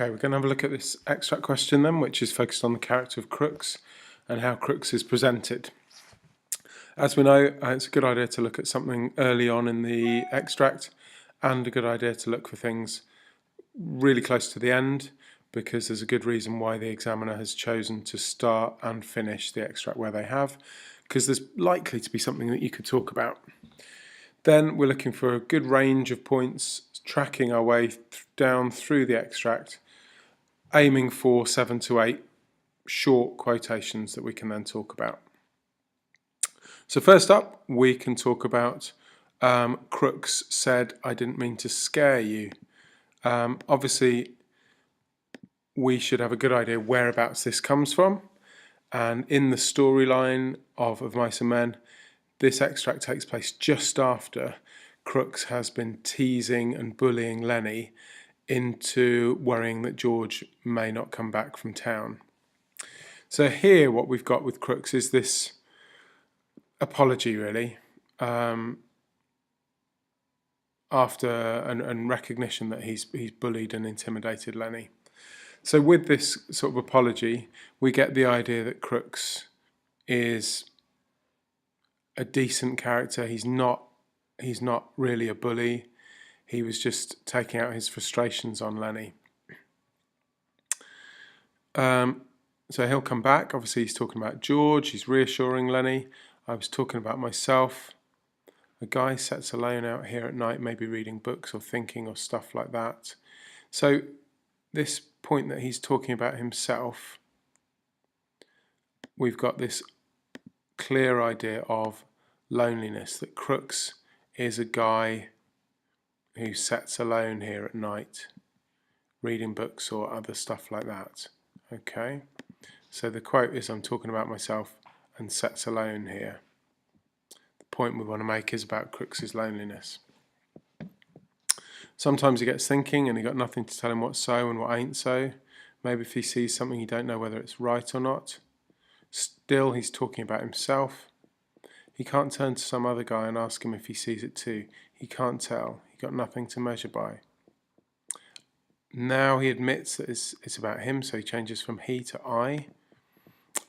Okay, we're going to have a look at this extract question then, which is focused on the character of Crooks and how Crooks is presented. As we know, it's a good idea to look at something early on in the extract, and a good idea to look for things really close to the end, because there's a good reason why the examiner has chosen to start and finish the extract where they have, because there's likely to be something that you could talk about. Then we're looking for a good range of points, tracking our way down through the extract, aiming for 7 to 8 short quotations that we can then talk about. So first up, we can talk about Crooks said, "I didn't mean to scare you." Obviously, we should have a good idea whereabouts this comes from. And in the storyline of Mice and Men, this extract takes place just after Crooks has been teasing and bullying Lenny into worrying that George may not come back from town. So here what we've got with Crooks is this apology, really, after and recognition that he's bullied and intimidated Lenny. So with this sort of apology, we get the idea that Crooks is a decent character. He's not really a bully. He was just taking out his frustrations on Lenny. So he'll come back. Obviously, he's talking about George. He's reassuring Lenny. I was talking about myself. A guy sits alone out here at night, maybe reading books or thinking or stuff like that. So this point that he's talking about himself, we've got this clear idea of loneliness, that Crooks is a guy who sits alone here at night, reading books or other stuff like that. Okay, so the quote is, "I'm talking about myself and sits alone here." The point we want to make is about Crooks's loneliness. Sometimes he gets thinking and he got nothing to tell him what's so and what ain't so. Maybe if he sees something, you don't know whether it's right or not. Still, he's talking about himself. He can't turn to some other guy and ask him if he sees it too. He can't tell. He got nothing to measure by. Now he admits that it's about him, so he changes from he to I.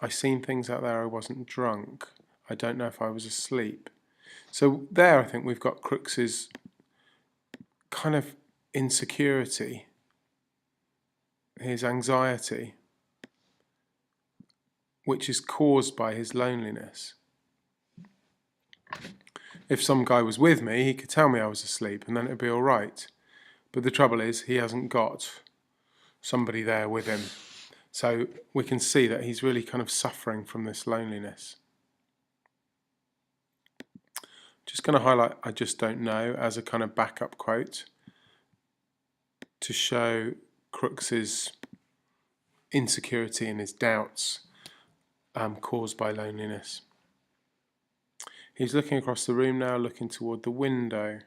I seen things out there. I wasn't drunk. I don't know if I was asleep. So there, I think we've got Crooks's kind of insecurity, his anxiety, which is caused by his loneliness. If some guy was with me, he could tell me I was asleep and then it'd be all right. But the trouble is, he hasn't got somebody there with him. So we can see that he's really kind of suffering from this loneliness. Just going to highlight "I just don't know" as a kind of backup quote to show Crooks's insecurity and his doubts caused by loneliness. He's looking across the room now, looking toward the window.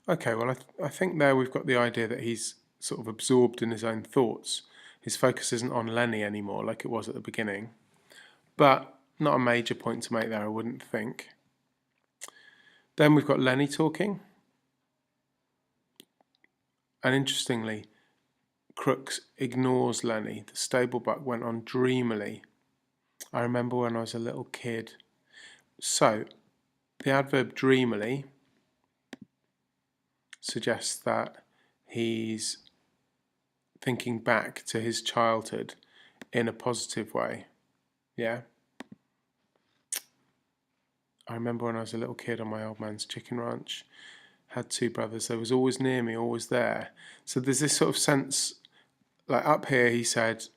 Okay, well, I think there we've got the idea that he's sort of absorbed in his own thoughts. His focus isn't on Lenny anymore like it was at the beginning. But not a major point to make there, I wouldn't think. Then we've got Lenny talking. And interestingly, Crooks ignores Lenny. The stable buck went on dreamily. I remember when I was a little kid. So, the adverb dreamily suggests that he's thinking back to his childhood in a positive way. Yeah? I remember when I was a little kid on my old man's chicken ranch, had 2 brothers, they was always near me, always there. So there's this sort of sense, like up here he said,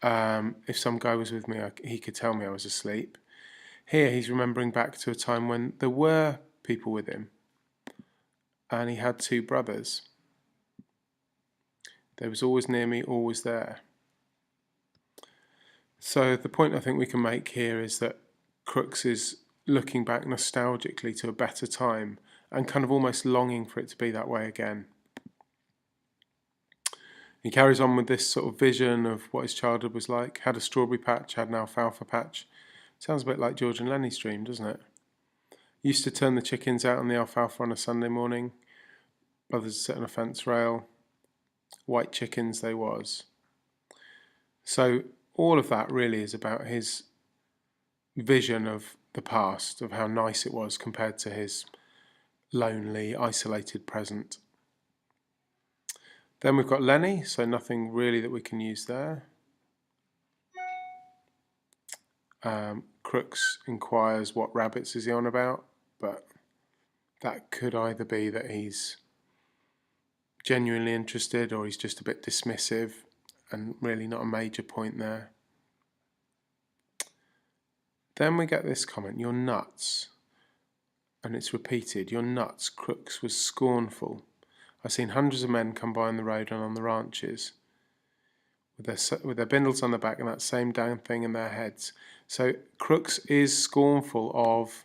if some guy was with me, he could tell me I was asleep. Here he's remembering back to a time when there were people with him and he had 2 brothers. They was always near me, always there. So the point I think we can make here is that Crooks is looking back nostalgically to a better time and kind of almost longing for it to be that way again. He carries on with this sort of vision of what his childhood was like. Had a strawberry patch, had an alfalfa patch. Sounds a bit like George and Lenny's dream, doesn't it? Used to turn the chickens out on the alfalfa on a Sunday morning. Brothers sit on a fence rail. White chickens they was. So all of that really is about his vision of the past, of how nice it was compared to his lonely, isolated present. Then we've got Lenny, so nothing really that we can use there. Crooks inquires what rabbits is he on about, but that could either be that he's genuinely interested or he's just a bit dismissive, and really not a major point there. Then we get this comment, "You're nuts," and it's repeated, "You're nuts." Crooks was scornful. I've seen hundreds of men come by on the road and on the ranches with their bindles on their back and that same damn thing in their heads. So Crooks is scornful of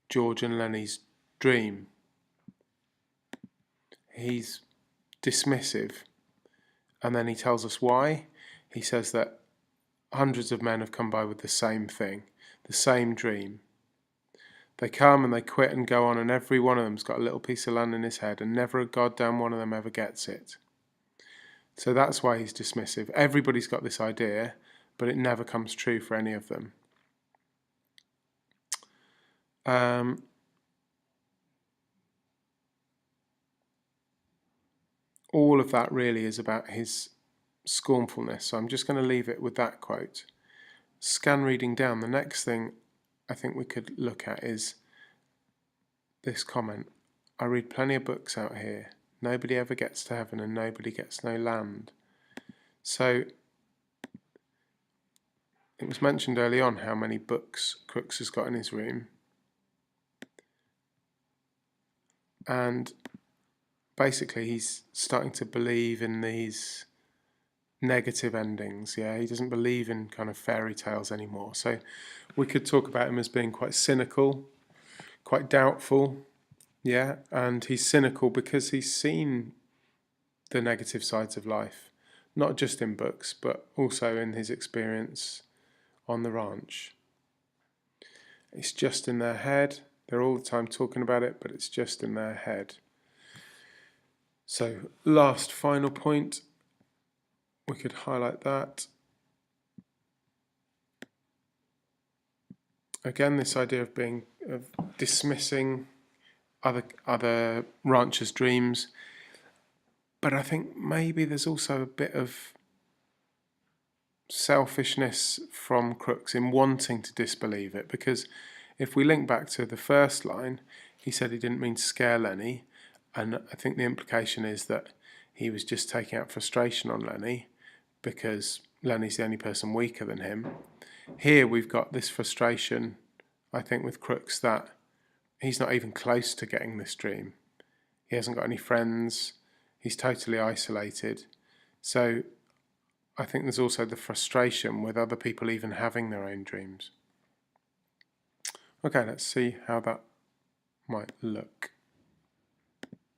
George and Lenny's dream. He's dismissive, and then he tells us why. He says that hundreds of men have come by with the same thing, the same dream. They come and they quit and go on, and every one of them's got a little piece of land in his head, and never a goddamn one of them ever gets it. So that's why he's dismissive. Everybody's got this idea, but it never comes true for any of them. All of that really is about his scornfulness. So I'm just going to leave it with that quote. Scan reading down. The next thing I think we could look at is this comment. I read plenty of books out here. Nobody ever gets to heaven and nobody gets no land. So it was mentioned early on how many books Crooks has got in his room. And basically he's starting to believe in these negative endings. Yeah, he doesn't believe in kind of fairy tales anymore. So we could talk about him as being quite cynical, quite doubtful. Yeah, and he's cynical because he's seen the negative sides of life, not just in books, but also in his experience on the ranch. It's just in their head. They're all the time talking about it, but it's just in their head. So last final point, we could highlight that. Again, this idea of dismissing other ranchers' dreams, but I think maybe there's also a bit of selfishness from Crooks in wanting to disbelieve it, because if we link back to the first line, he said he didn't mean to scare Lenny, and I think the implication is that he was just taking out frustration on Lenny because Lenny's the only person weaker than him. Here we've got this frustration, I think, with Crooks that he's not even close to getting this dream. He hasn't got any friends. He's totally isolated. So I think there's also the frustration with other people even having their own dreams. Okay, let's see how that might look.